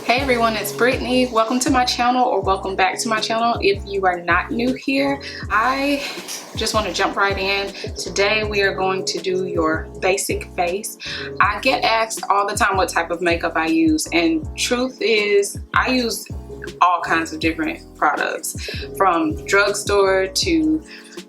Hey everyone, it's Brittany. Welcome to my channel, or welcome back to my channel if you are not new here. I just want to jump right in. Today we are going to do your basic face. I get asked all the time what type of makeup I use, and truth is I use all kinds of different products, from drugstore to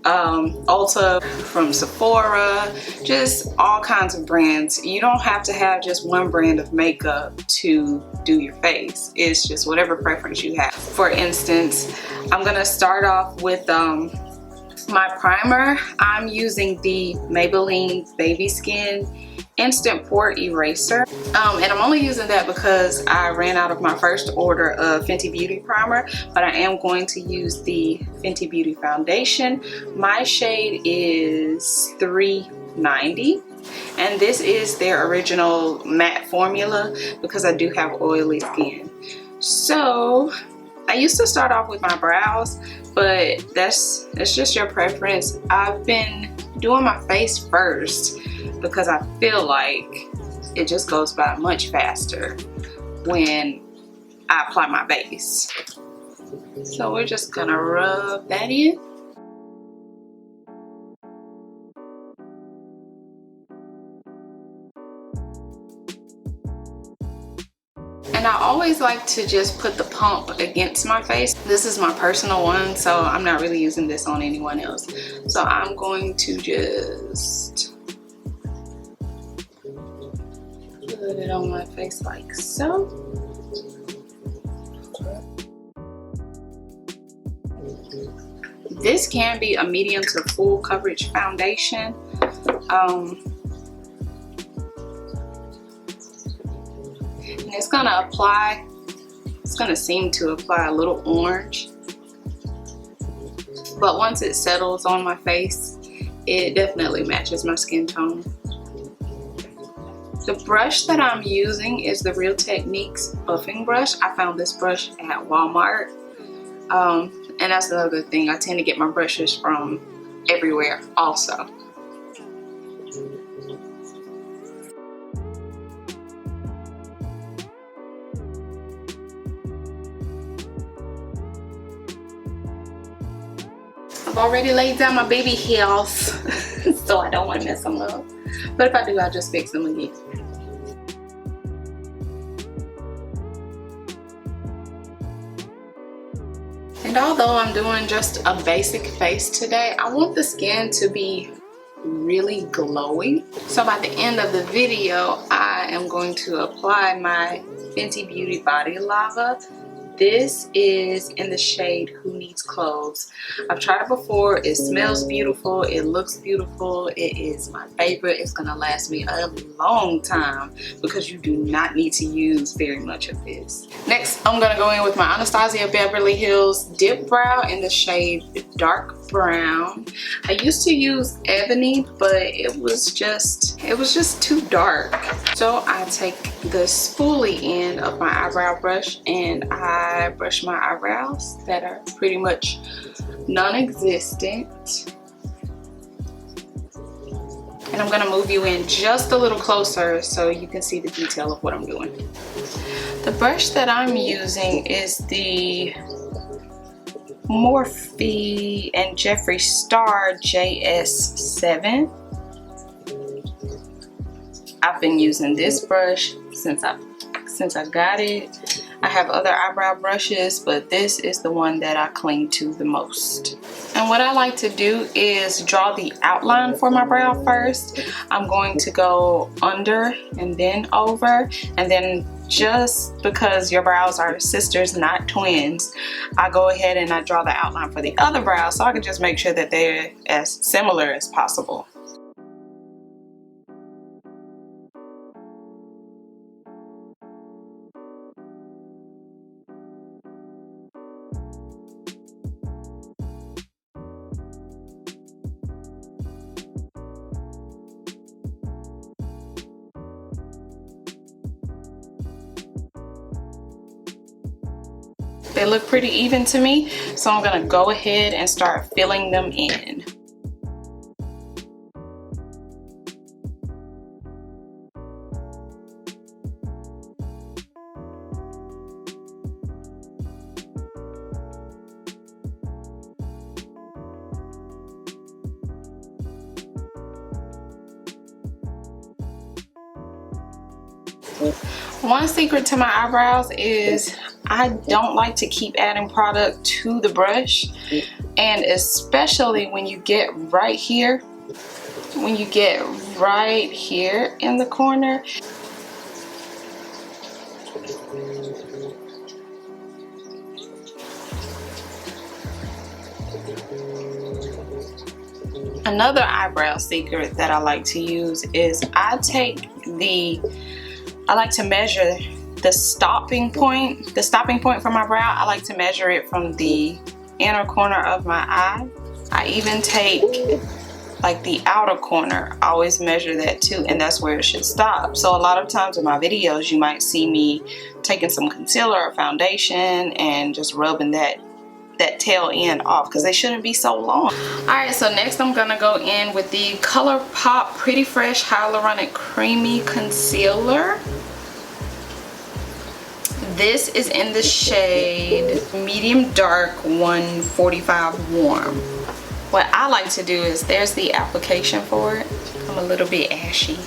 Ulta, from Sephora, just all kinds of brands. You don't have to have just one brand of makeup to do your face. It's just whatever preference you have. For instance, I'm gonna start off with my primer. I'm using the Maybelline Baby Skin Instant Pore Eraser, and I'm only using that because I ran out of my first order of Fenty Beauty primer, but I am going to use the Fenty Beauty foundation. My shade is 390, and this is their original matte formula because I do have oily skin. So I used to start off with my brows, but that's just your preference. I've been doing my face first because I feel like it just goes by much faster when I apply my base. So we're just gonna rub that in. And I always like to just put the pump against my face. This is my personal one, so I'm not really using this on anyone else. So I'm going to just put it on my face like so. This can be a medium to full coverage foundation. And it's gonna apply, it's gonna seem to apply a little orange, but once it settles on my face, it definitely matches my skin tone. The brush that I'm using is the Real Techniques buffing brush. I found this brush at Walmart. And that's another thing, I tend to get my brushes from everywhere also. I've already laid down my baby hairs, so I don't want to mess them up. But if I do, I'll just fix them again. And although I'm doing just a basic face today, I want the skin to be really glowy. So by the end of the video, I am going to apply my Fenty Beauty Body Lava. This is in the shade Who Needs Clothes. I've tried it before. It smells beautiful. It looks beautiful. It is my favorite. It's gonna last me a long time because you do not need to use very much of this. Next, I'm gonna go in with my Anastasia Beverly Hills Dip Brow in the shade Dark Brown. I used to use Ebony, but it was just too dark. So I take the spoolie end of my eyebrow brush and I brush my eyebrows that are pretty much non-existent. And I'm gonna move you in just a little closer so you can see the detail of what I'm doing. The brush that I'm using is the Morphe and Jeffree Star JS7. I've been using this brush since I got it. I have other eyebrow brushes, but this is the one that I cling to the most. And what I like to do is draw the outline for my brow first. I'm going to go under and then over, and then just because your brows are sisters, not twins, I go ahead and I draw the outline for the other brow so I can just make sure that they're as similar as possible. They look pretty even to me, so I'm gonna go ahead and start filling them in. One secret to my eyebrows is I don't like to keep adding product to the brush, and especially when you get right here, in the corner. Another eyebrow secret that I like to use is I like to measure the stopping point for my brow. I like to measure it from the inner corner of my eye. I even take like the outer corner. I always measure that too, and that's where it should stop. So a lot of times in my videos you might see me taking some concealer or foundation and just rubbing that tail end off because they shouldn't be so long. Alright, so next I'm gonna go in with the ColourPop Pretty Fresh Hyaluronic Creamy Concealer. This is in the shade Medium Dark 145 Warm. What I like to do is, there's the application for it. I'm a little bit ashy.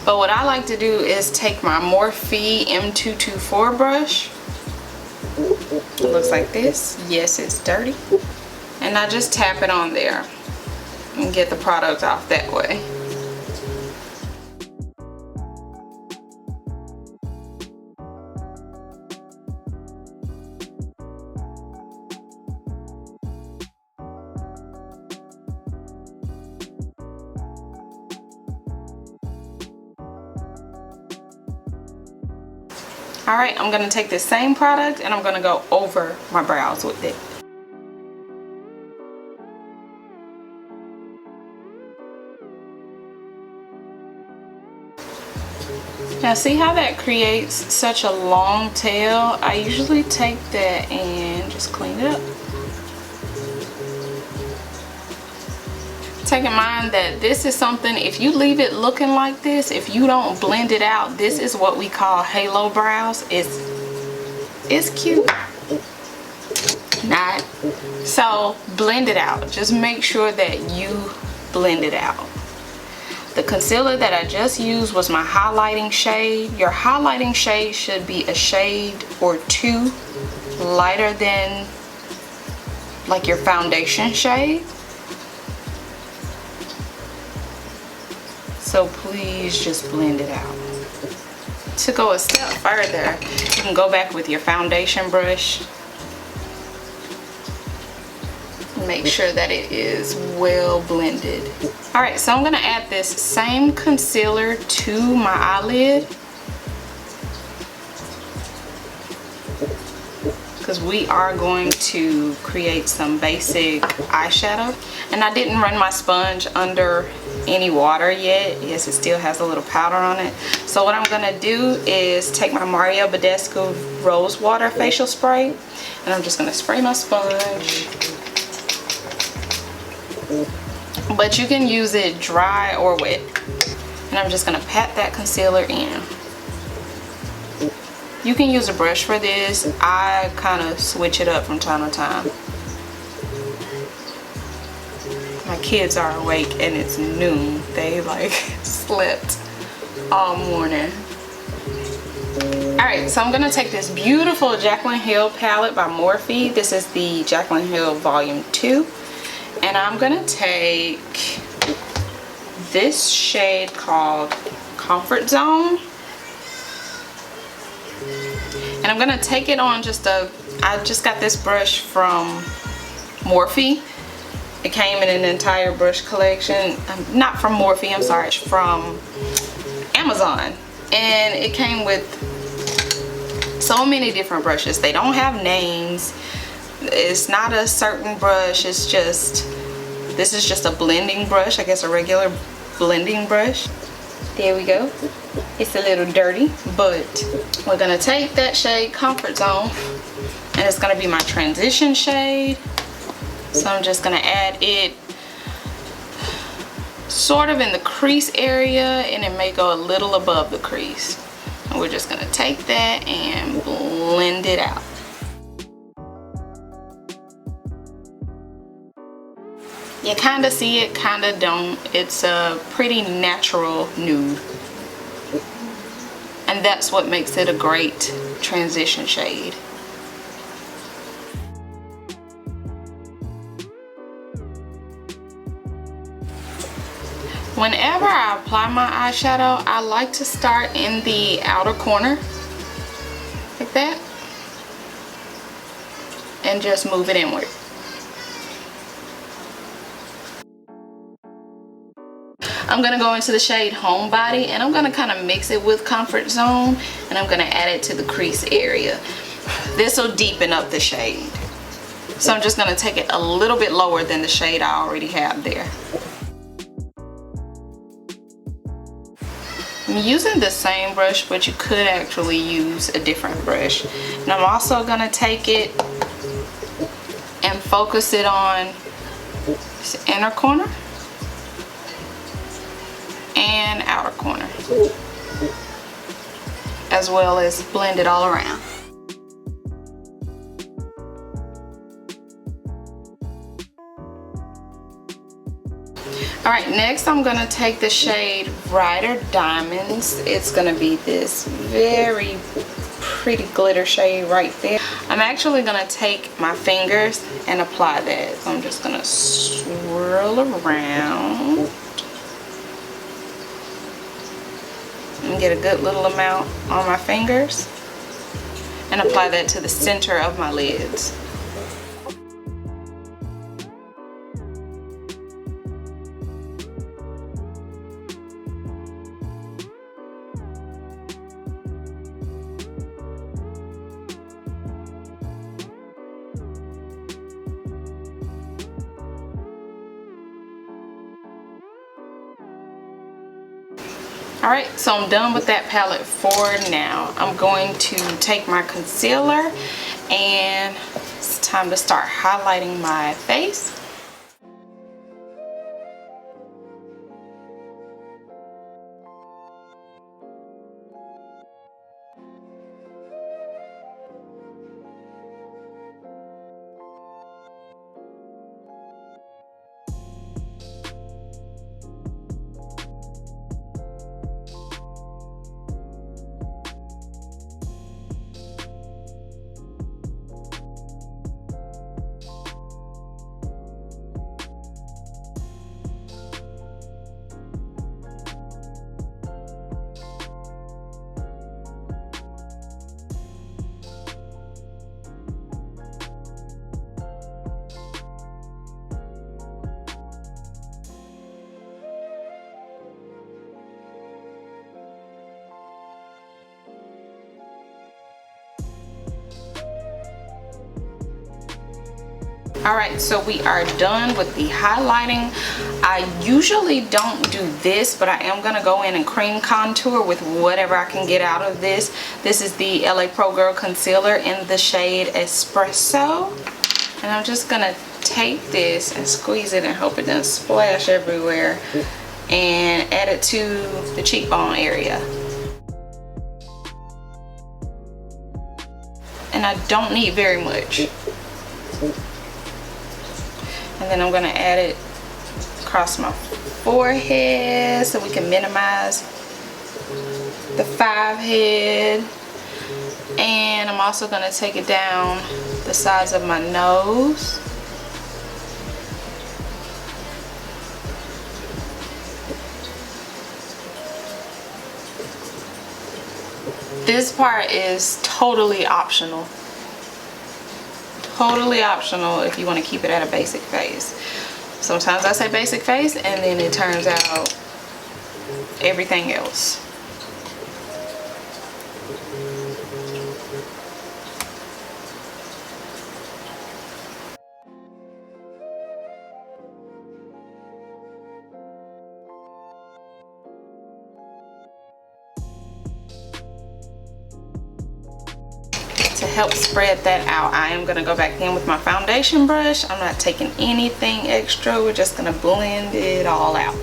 But what I like to do is take my Morphe M224 brush. It looks like this. Yes, it's dirty. And I just tap it on there and get the product off that way. Alright, I'm going to take this same product and I'm going to go over my brows with it. Now see how that creates such a long tail? I usually take that and just clean it up. Take in mind that this is something, if you leave it looking like this, if you don't blend it out, this is what we call halo brows. It's cute. Not. So blend it out. Just make sure that you blend it out. The concealer that I just used was my highlighting shade. Your highlighting shade should be a shade or two lighter than like your foundation shade. So please just blend it out. To go a step further, you can go back with your foundation brush. Make sure that it is well blended. Alright, so I'm going to add this same concealer to my eyelid, because we are going to create some basic eyeshadow. And I didn't run my sponge under any water yet. Yes, it still has a little powder on it. So what I'm going to do is take my Mario Badescu Rose Water Facial Spray, and I'm just going to spray my sponge. But you can use it dry or wet. And I'm just going to pat that concealer in. You can use a brush for this. I kind of switch it up from time to time. My kids are awake and it's noon. They like slept all morning. Alright, so I'm going to take this beautiful Jaclyn Hill palette by Morphe. This is the Jaclyn Hill Volume 2. And I'm going to take this shade called Comfort Zone. And I'm going to take it on I just got this brush from Morphe. It came in an entire brush collection. Not from Morphe, I'm sorry. From Amazon. And it came with so many different brushes. They don't have names. It's not a certain brush. It's just, this is just a blending brush. I guess a regular blending brush. There we go. It's a little dirty, but we're gonna take that shade Comfort Zone, and it's gonna be my transition shade. So I'm just gonna add it sort of in the crease area, and it may go a little above the crease. And we're just gonna take that and blend it out. You kind of see it, kind of don't. It's a pretty natural nude. And that's what makes it a great transition shade. Whenever I apply my eyeshadow, I like to start in the outer corner, like that, and just move it inward. I'm gonna go into the shade Homebody, and I'm gonna kind of mix it with Comfort Zone, and I'm gonna add it to the crease area. This will deepen up the shade. So I'm just gonna take it a little bit lower than the shade I already have there. I'm using the same brush, but you could actually use a different brush. And I'm also gonna take it and focus it on this inner corner and outer corner, as well as blend it all around. Alright, next I'm going to take the shade Brighter Diamonds. It's going to be this very pretty glitter shade right there. I'm actually going to take my fingers and apply that. So I'm just going to swirl around and get a good little amount on my fingers and apply that to the center of my lids. Alright, so I'm done with that palette for now. I'm going to take my concealer, and it's time to start highlighting my face. Alright, so we are done with the highlighting. I usually don't do this, but I am going to go in and cream contour with whatever I can get out of this. This is the LA Pro Girl Concealer in the shade Espresso. And I'm just going to take this and squeeze it and hope it doesn't splash everywhere. And add it to the cheekbone area. And I don't need very much. And then I'm going to add it across my forehead so we can minimize the 5 head. And I'm also going to take it down the sides of my nose. This part is totally optional. Totally optional if you want to keep it at a basic face. Sometimes I say basic face and then it turns out everything else. To help spread that out, I am going to go back in with my foundation brush. I'm not taking anything extra. We're just going to blend it all out.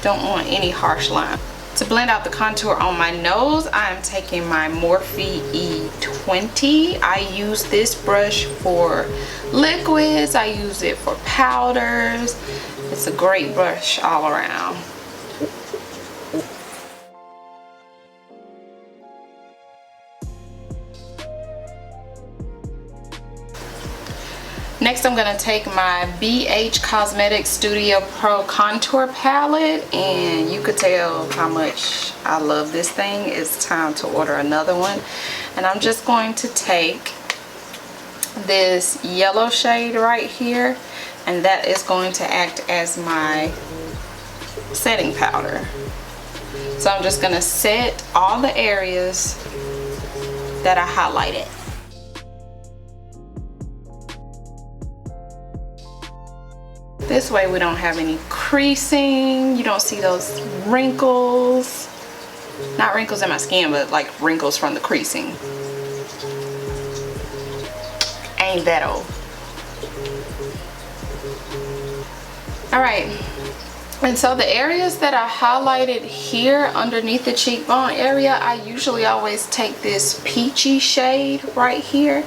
Don't want any harsh line. To blend out the contour on my nose, I am taking my Morphe E20. I use this brush for liquids. I use it for powders. It's a great brush all around. Next, I'm gonna take my BH Cosmetics Studio Pro Contour Palette, and you could tell how much I love this thing. It's time to order another one. And I'm just going to take this yellow shade right here, and that is going to act as my setting powder. So I'm just gonna set all the areas that I highlighted. This way we don't have any creasing. You don't see those wrinkles. Not wrinkles in my skin, but like wrinkles from the creasing. Ain't that old. Alright. And so the areas that I highlighted here underneath the cheekbone area, I usually always take this peachy shade right here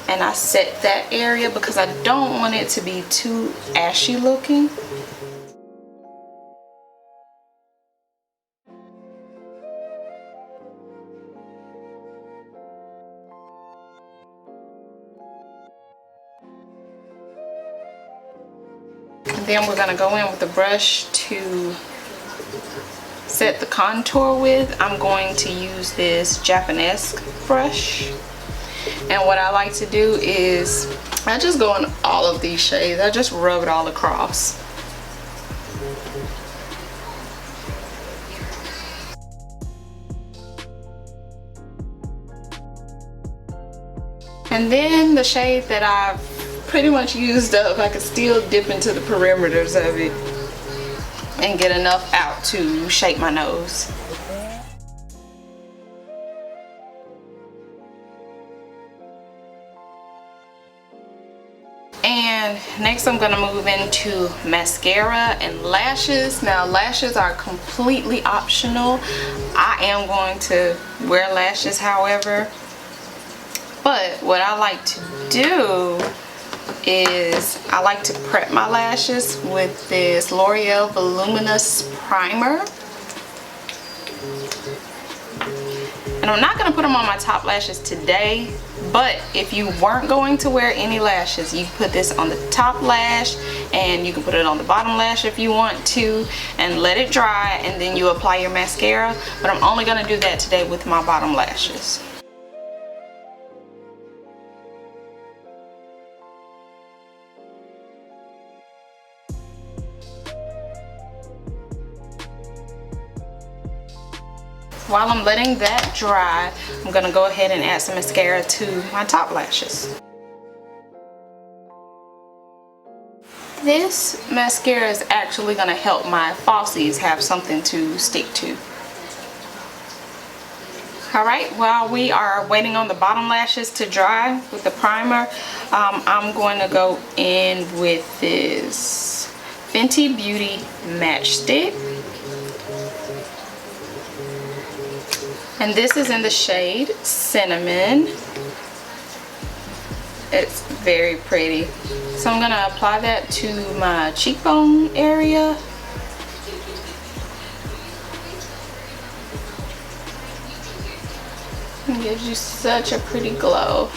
and I set that area because I don't want it to be too ashy looking. And then we're gonna go in with the brush to set the contour with. I'm going to use this Japanese brush. And what I like to do is I just go in all of these shades. I just rub it all across. And then the shade that I've pretty much used up, I can still dip into the perimeters of it and get enough out to shape my nose. And next I'm gonna move into mascara and lashes. Now lashes are completely optional. I am going to wear lashes however, but what I like to do is I like to prep my lashes with this L'Oreal Voluminous Primer. And I'm not going to put them on my top lashes today, but if you weren't going to wear any lashes, you put this on the top lash and you can put it on the bottom lash if you want to and let it dry, and then you apply your mascara. But I'm only going to do that today with my bottom lashes. While I'm letting that dry, I'm gonna go ahead and add some mascara to my top lashes. This mascara is actually gonna help my falsies have something to stick to. Alright, while we are waiting on the bottom lashes to dry with the primer, I'm going to go in with this Fenty Beauty Matchstick. And this is in the shade Cinnamon. It's very pretty. So I'm gonna apply that to my cheekbone area. It gives you such a pretty glow.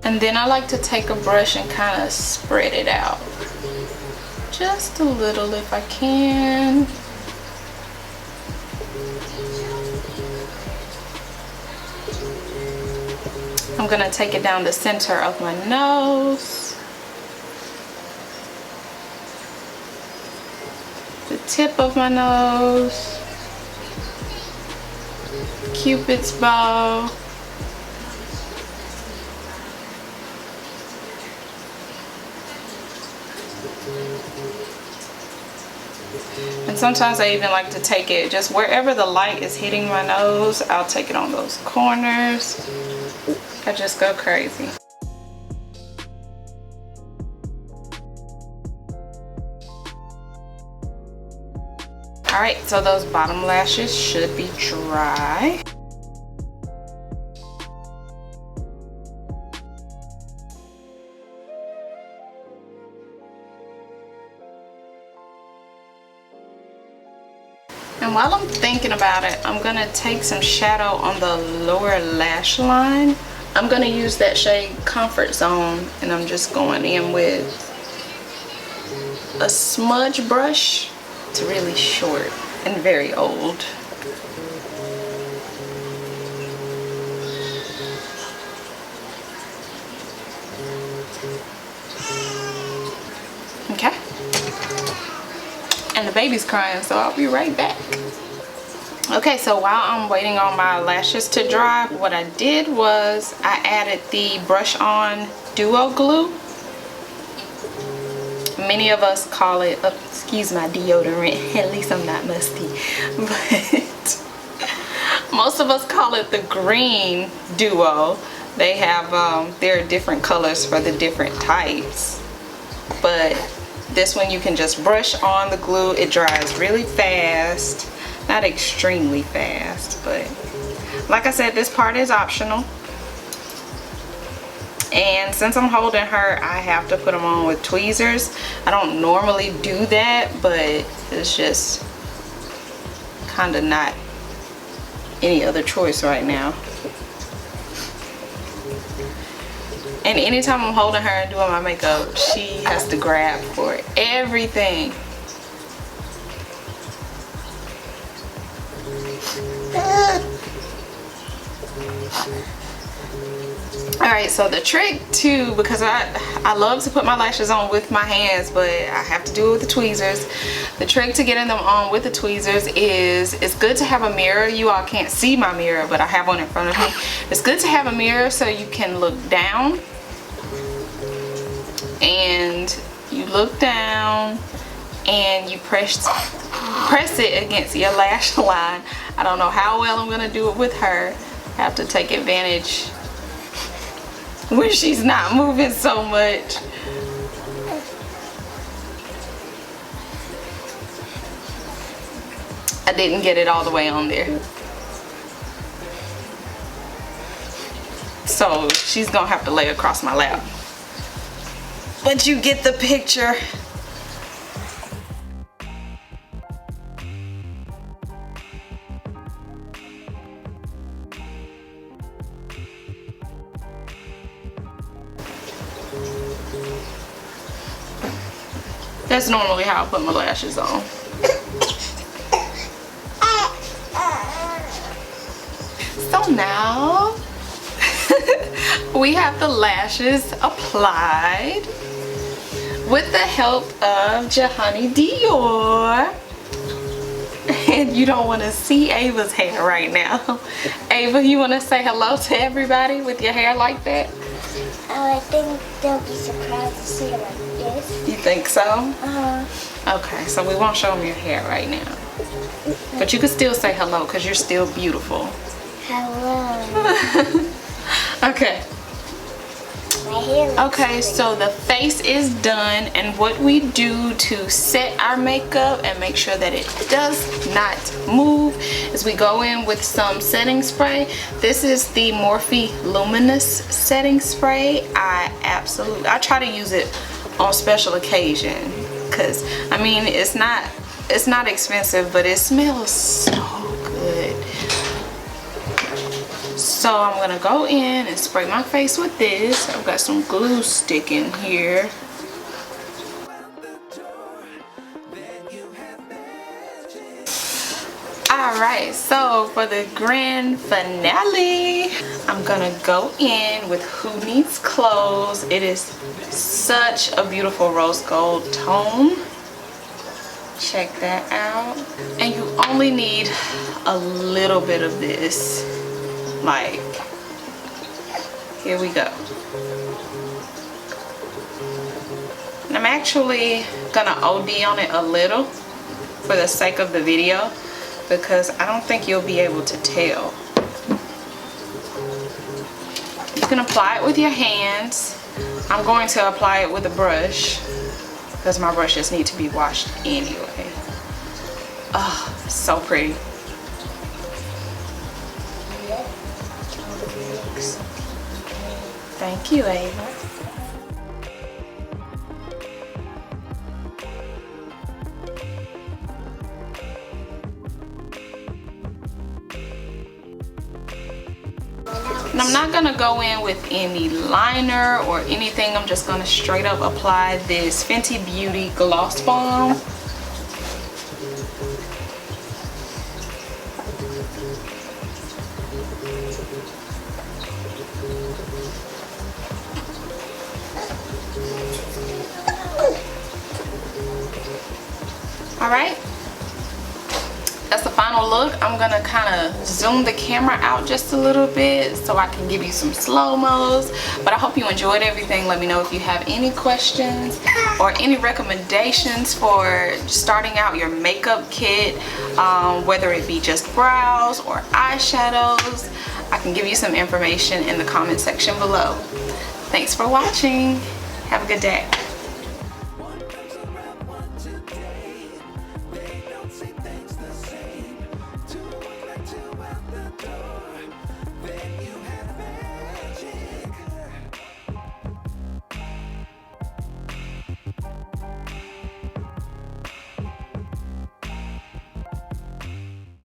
And then I like to take a brush and kind of spread it out. Just a little if I can. I'm gonna take it down the center of my nose, the tip of my nose, Cupid's bow, and sometimes I even like to take it just wherever the light is hitting my nose. I'll take it on those corners. I just go crazy. All right, so those bottom lashes should be dry. And while I'm thinking about it, I'm gonna take some shadow on the lower lash line. I'm gonna use that shade Comfort Zone, and I'm just going in with a smudge brush. It's really short and very old. Okay. And the baby's crying, so I'll be right back. Okay, so while I'm waiting on my lashes to dry, what I did was I added the Brush On Duo Glue. Many of us call it, excuse my deodorant, at least I'm not musty, but most of us call it the Green Duo. They have, there are different colors for the different types, but this one you can just brush on the glue. It dries really fast. Not extremely fast, but like I said, this part is optional. And since I'm holding her, I have to put them on with tweezers. I don't normally do that, but it's just kind of not any other choice right now. And anytime I'm holding her and doing my makeup, she has to grab for everything. Alright, so the trick too, because I love to put my lashes on with my hands, but I have to do it with the tweezers. The trick to getting them on with the tweezers is, it's good to have a mirror. You all can't see my mirror, but I have one in front of me. It's good to have a mirror so you can look down. And you look down and you press it against your lash line. I don't know how well I'm gonna do it with her. I have to take advantage when she's not moving so much. I didn't get it all the way on there, so she's gonna have to lay across my lap, but you get the picture. That's normally how I put my lashes on. So now we have the lashes applied with the help of Jahani Dior. And you don't want to see Ava's hair right now. Ava, you want to say hello to everybody with your hair like that? I think they'll be surprised to see it like this. You think so? Uh-huh. Okay, so we won't show them your hair right now. But you can still say hello because you're still beautiful. Hello. Okay. My hair looks Okay, great. so the face is done, and what we do to set our makeup and make sure that it does not move is we go in with some setting spray. This is the Morphe Luminous setting spray. I try to use it on special occasion because I mean it's not expensive, but it smells so good. So I'm gonna go in and spray my face with this. I've got some glue sticking here. Alright, so for the grand finale, I'm gonna go in with Who Needs Clothes. It is such a beautiful rose gold tone. Check that out. And you only need a little bit of this. Like, here we go. And I'm actually gonna OD on it a little for the sake of the video because I don't think you'll be able to tell. You can apply it with your hands. I'm going to apply it with a brush because my brushes need to be washed anyway. Oh, so pretty. Thank you, Ava. And I'm not gonna go in with any liner or anything. I'm just gonna straight up apply this Fenty Beauty Gloss Bomb. All right, that's the final look. I'm gonna kind of zoom the camera out just a little bit so I can give you some slow-mos. But I hope you enjoyed everything. Let me know if you have any questions or any recommendations for starting out your makeup kit, whether it be just brows or eyeshadows. I can give you some information in the comment section below. Thanks for watching. Have a good day.